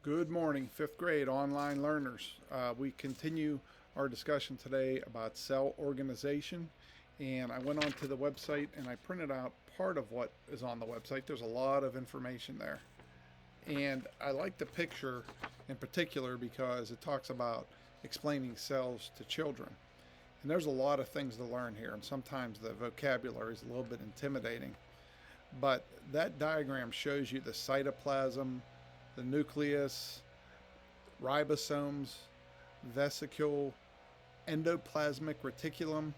Good morning, fifth grade online learners. We continue our discussion today about cell organization. And I went onto the website and I printed out part of what is on the website. There's a lot of information there. And I like the picture in particular because it talks about explaining cells to children. And there's a lot of things to learn here, and sometimes the vocabulary is a little bit intimidating. But that diagram shows you the cytoplasm, the nucleus, ribosomes, vesicule, endoplasmic reticulum,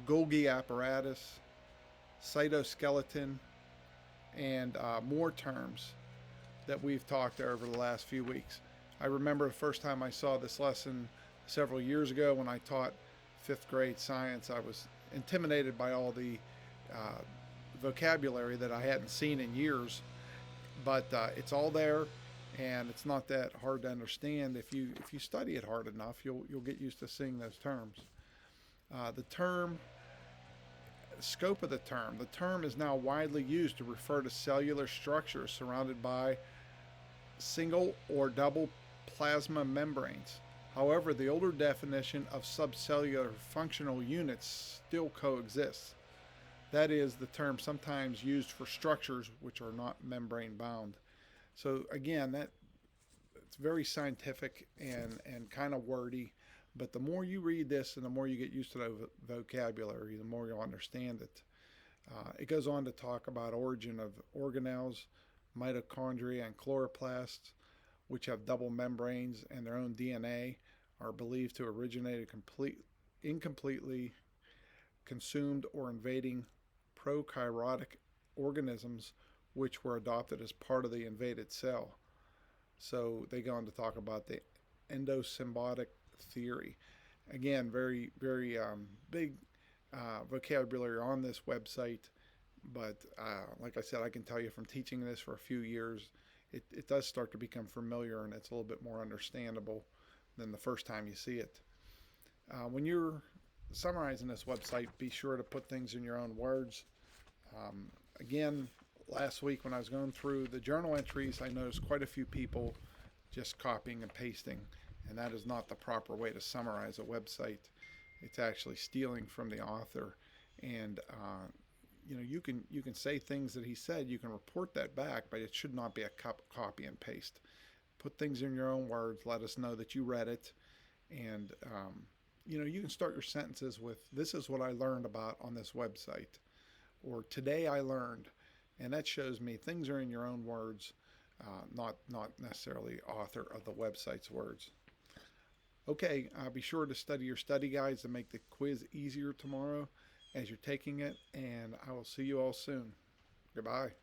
Golgi apparatus, cytoskeleton, and more terms that we've talked over the last few weeks. I remember the first time I saw this lesson several years ago when I taught fifth grade science. I was intimidated by all the vocabulary that I hadn't seen in years, but it's all there, and it's not that hard to understand. If you study it hard enough, you'll get used to seeing those terms. The scope of the term is now widely used to refer to cellular structures surrounded by single or double plasma membranes. However, the older definition of subcellular functional units still coexists. That is the term sometimes used for structures which are not membrane bound. So again, it's very scientific and kind of wordy, but the more you read this and the more you get used to the vocabulary, the more you'll understand it. It goes on to talk about origin of organelles, mitochondria, and chloroplasts, which have double membranes and their own DNA, are believed to originate incompletely consumed or invading prokaryotic organisms which were adopted as part of the invaded cell. So they go on to talk about the endosymbiotic theory. Again, very, very big vocabulary on this website, but like I said, I can tell you from teaching this for a few years, it does start to become familiar, and it's a little bit more understandable than the first time you see it. When you're summarizing this website, be sure to put things in your own words. Again, last week when I was going through the journal entries, I noticed quite a few people just copying and pasting, and that is not the proper way to summarize a website. It's actually stealing from the author, and you can say things that he said. You can report that back, but it should not be a copy and paste. Put things in your own words. Let us know that you read it, and you can start your sentences with, "This is what I learned about on this website," or "Today I learned," and that shows me things are in your own words, not necessarily author of the website's words. Okay, be sure to study your study guides to make the quiz easier tomorrow as you're taking it, and I will see you all soon. Goodbye.